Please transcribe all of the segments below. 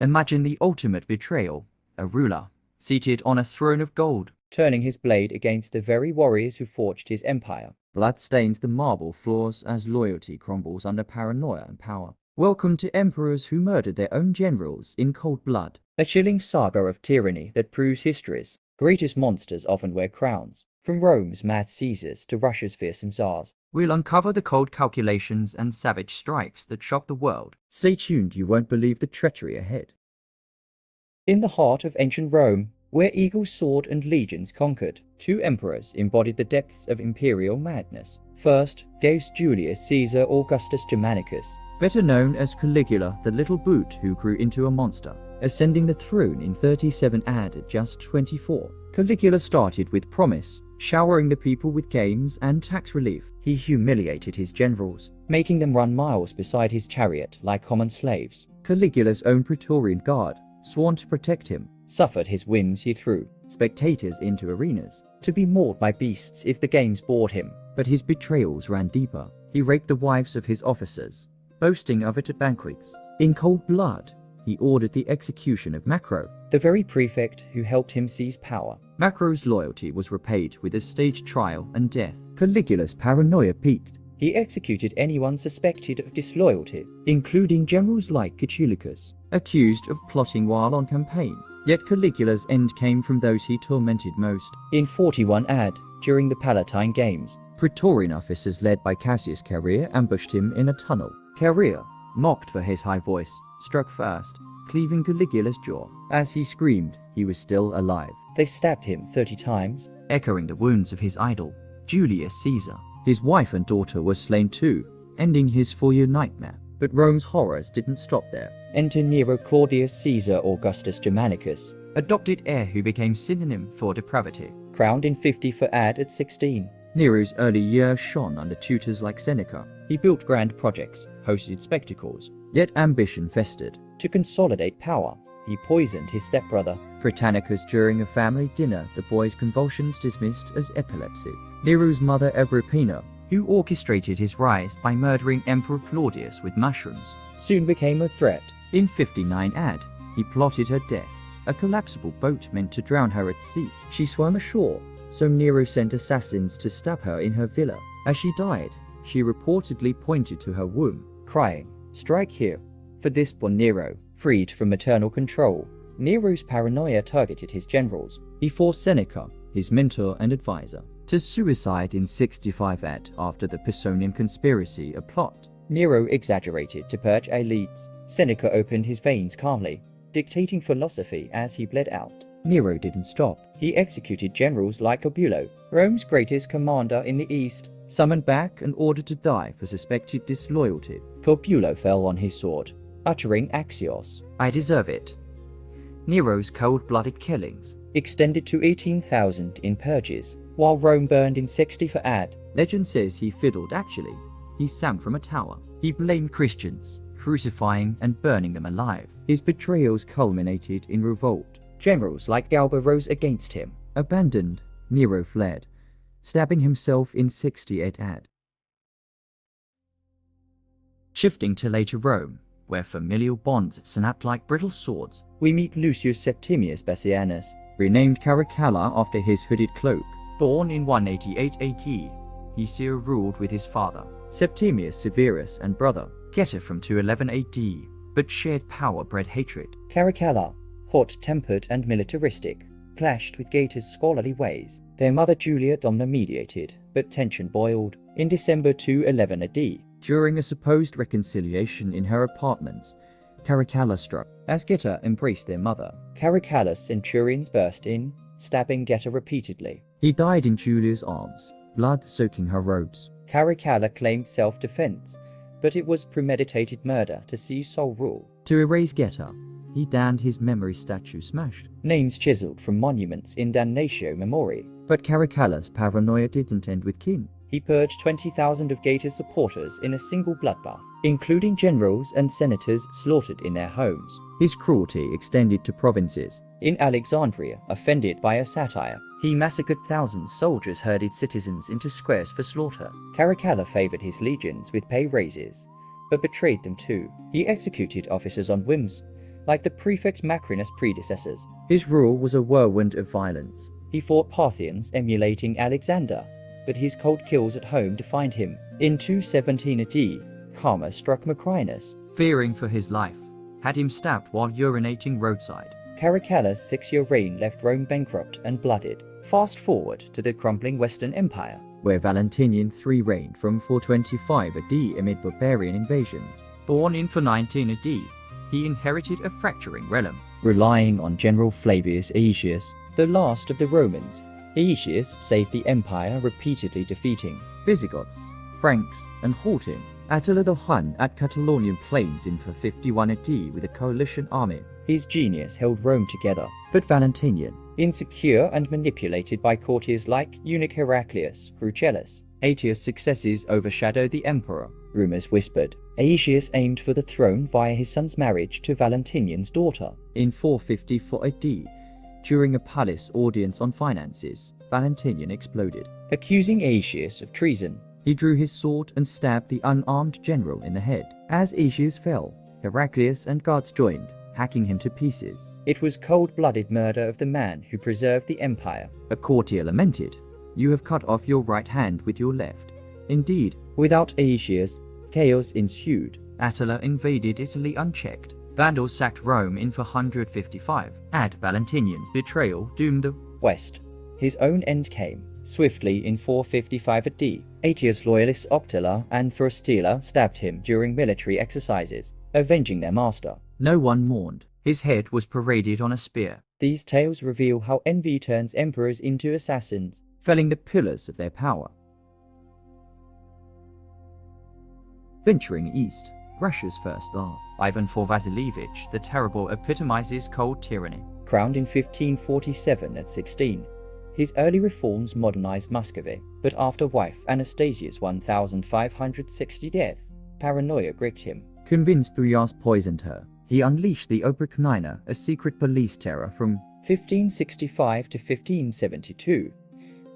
Imagine the ultimate betrayal, a ruler, seated on a throne of gold, turning his blade against the very warriors who forged his empire. Blood stains the marble floors as loyalty crumbles under paranoia and power. Welcome to emperors who murdered their own generals in cold blood. A chilling saga of tyranny that proves history's greatest monsters often wear crowns. From Rome's mad Caesars to Russia's fearsome Tsars, we'll uncover the cold calculations and savage strikes that shock the world. Stay tuned, you won't believe the treachery ahead. In the heart of ancient Rome, where eagles soared and legions conquered, two emperors embodied the depths of imperial madness. First, Gaius Julius Caesar Augustus Germanicus, better known as Caligula the Little Boot who grew into a monster, ascending the throne in 37 AD at just 24. Caligula started with promise, showering the people with games and tax relief. He humiliated his generals, making them run miles beside his chariot like common slaves. Caligula's own Praetorian Guard, sworn to protect him, suffered his whims. He threw spectators into arenas, to be mauled by beasts if the games bored him. But his betrayals ran deeper. He raped the wives of his officers, boasting of it at banquets. In cold blood, he ordered the execution of Macro, the very prefect who helped him seize power. Macro's loyalty was repaid with a staged trial and death. Caligula's paranoia peaked. He executed anyone suspected of disloyalty, including generals like Caligula, accused of plotting while on campaign. Yet Caligula's end came from those he tormented most. In 41 AD, during the Palatine Games, Praetorian officers led by Cassius Caracalla ambushed him in a tunnel. Caracalla, mocked for his high voice, struck first, cleaving Caligula's jaw. As he screamed, he was still alive. They stabbed him 30 times, echoing the wounds of his idol, Julius Caesar. His wife and daughter were slain too, ending his 4-year nightmare. But Rome's horrors didn't stop there. Enter Nero Claudius Caesar Augustus Germanicus, adopted heir who became synonym for depravity. Crowned in 50 for AD at 16, Nero's early years shone under tutors like Seneca. He built grand projects, hosted spectacles, yet ambition festered. To consolidate power, he poisoned his stepbrother, Britannicus, during a family dinner. The boy's convulsions dismissed as epilepsy. Nero's mother Agrippina, who orchestrated his rise by murdering Emperor Claudius with mushrooms, soon became a threat. In 59 AD, he plotted her death. A collapsible boat meant to drown her at sea. She swam ashore, so Nero sent assassins to stab her in her villa. As she died, she reportedly pointed to her womb, crying, "Strike here." For this born Nero, freed from maternal control. Nero's paranoia targeted his generals. He forced Seneca, his mentor and advisor, to suicide in 65 AD after the Pisonian conspiracy, a plot Nero exaggerated to purge elites. Seneca opened his veins calmly, dictating philosophy as he bled out. Nero didn't stop. He executed generals like Corbulo, Rome's greatest commander in the east, summoned back and ordered to die for suspected disloyalty. Corbulo fell on his sword, uttering Axios, "I deserve it." Nero's cold-blooded killings extended to 18,000 in purges, while Rome burned in 60 for AD. Legend says he fiddled. Actually, he sang from a tower. He blamed Christians, crucifying and burning them alive. His betrayals culminated in revolt. Generals like Galba rose against him. Abandoned, Nero fled, stabbing himself in 68 AD. Shifting to later Rome, where familial bonds snapped like brittle swords, we meet Lucius Septimius Bassianus, renamed Caracalla after his hooded cloak. Born in 188 AD, he so ruled with his father, Septimius Severus, and brother, Geta from 211 AD, but shared power-bred hatred. Caracalla, hot-tempered and militaristic, clashed with Geta's scholarly ways. Their mother Julia Domna mediated, but tension boiled. In December 211 AD, during a supposed reconciliation in her apartments, Caracalla struck. As Geta embraced their mother, Caracalla's centurions burst in, stabbing Geta repeatedly. He died in Julia's arms, blood soaking her robes. Caracalla claimed self-defense, but it was premeditated murder to seize sole rule. To erase Geta, he damned his memory statue smashed, names chiseled from monuments in Damnatio Memoriae. But Caracalla's paranoia didn't end with kin. He purged 20,000 of Geta's supporters in a single bloodbath, including generals and senators slaughtered in their homes. His cruelty extended to provinces. In Alexandria, offended by a satire, he massacred thousands. Soldiers herded citizens into squares for slaughter. Caracalla favored his legions with pay raises, but betrayed them too. He executed officers on whims, like the prefect Macrinus' predecessors. His rule was a whirlwind of violence. He fought Parthians emulating Alexander, but his cold kills at home defined him. In 217 AD, Karma struck Macrinus, fearing for his life, had him stabbed while urinating roadside. Caracalla's 6-year reign left Rome bankrupt and blooded. Fast forward to the crumbling Western Empire, where Valentinian III reigned from 425 AD amid barbarian invasions. Born in 419 AD, he inherited a fracturing realm. Relying on General Flavius Aetius, the last of the Romans, Aetius saved the empire, repeatedly defeating Visigoths, Franks, and halting Attila the Hun at Catalonian plains in 451 AD with a coalition army. His genius held Rome together, but Valentinian, insecure and manipulated by courtiers like eunuch Heraclius, grew jealous. Aetius' successes overshadowed the emperor. Rumors whispered Aetius aimed for the throne via his son's marriage to Valentinian's daughter. In 454 AD, during a palace audience on finances, Valentinian exploded, accusing Aetius of treason. He drew his sword and stabbed the unarmed general in the head. As Aetius fell, Heraclius and guards joined, hacking him to pieces. It was cold-blooded murder of the man who preserved the empire. A courtier lamented, "You have cut off your right hand with your left." Indeed, without Aetius, chaos ensued. Attila invaded Italy unchecked. Vandals sacked Rome in 455. And Valentinian's betrayal doomed the West. His own end came swiftly in 455 AD. Aetius' loyalists Optila and Throstila stabbed him during military exercises, avenging their master. No one mourned. His head was paraded on a spear. These tales reveal how envy turns emperors into assassins, felling the pillars of their power. Venturing east, Russia's first Tsar, Ivan IV Vasilievich the Terrible, epitomizes cold tyranny. Crowned in 1547 at 16, his early reforms modernized Muscovy, but after wife Anastasia's 1560 death, paranoia gripped him. Convinced Buyars poisoned her, he unleashed the Obriknina, a secret police terror from 1565 to 1572.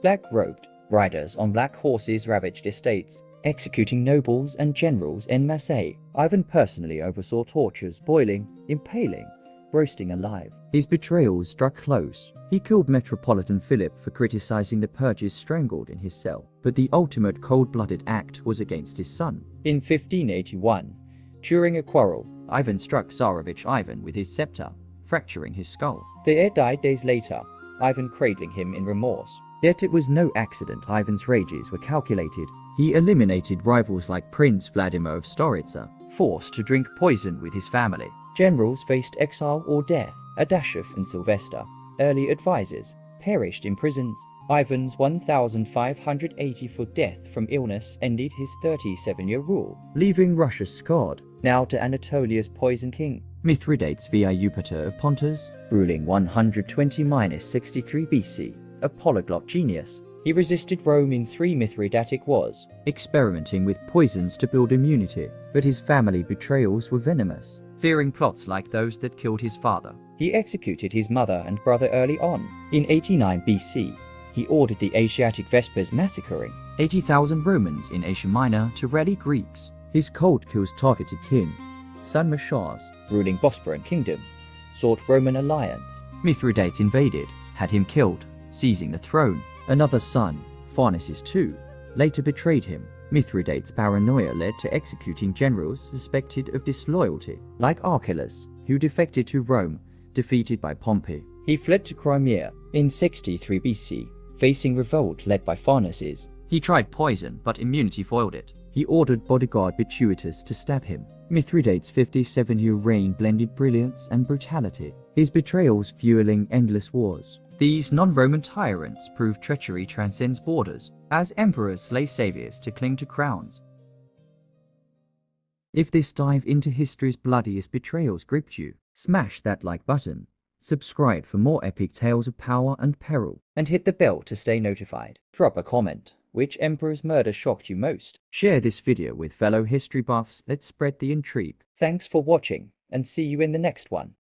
Black-robed riders on black horses ravaged estates, executing nobles and generals en masse. Ivan personally oversaw tortures, boiling, impaling, roasting alive. His betrayals struck close. He killed Metropolitan Philip for criticizing the purges, strangled in his cell. But the ultimate cold-blooded act was against his son. In 1581, during a quarrel, Ivan struck Tsarevich Ivan with his scepter, fracturing his skull. The heir died days later, Ivan cradling him in remorse. Yet it was no accident Ivan's rages were calculated. He eliminated rivals like Prince Vladimir of Storitsa, forced to drink poison with his family. Generals faced exile or death. Adashef and Sylvester, early advisors, perished in prisons. Ivan's 1584 death from illness ended his 37-year rule, leaving Russia scarred. Now to Anatolia's poison king, Mithridates via Eupator of Pontus, ruling 120–63 BC, a polyglot genius. He resisted Rome in 3 Mithridatic wars, experimenting with poisons to build immunity, but his family betrayals were venomous. Fearing plots like those that killed his father, he executed his mother and brother early on. In 89 BC, he ordered the Asiatic Vespers, massacring 80,000 Romans in Asia Minor to rally Greeks. His cold kills targeted kin. Son Mashaz, ruling Bosporan Kingdom, sought Roman alliance. Mithridates invaded, had him killed, seizing the throne. Another son, Pharnaces II, later betrayed him. Mithridates' paranoia led to executing generals suspected of disloyalty, like Archelaus, who defected to Rome, defeated by Pompey. He fled to Crimea in 63 BC, facing revolt led by Pharnaces. He tried poison, but immunity foiled it. He ordered bodyguard Bituitus to stab him. Mithridates' 57-year reign blended brilliance and brutality, his betrayals fueling endless wars. These non-Roman tyrants proved treachery transcends borders, as emperors slay saviors to cling to crowns. If this dive into history's bloodiest betrayals gripped you, smash that like button, subscribe for more epic tales of power and peril, and hit the bell to stay notified. Drop a comment. Which emperor's murder shocked you most? Share this video with fellow history buffs. Let's spread the intrigue. Thanks for watching, and see you in the next one.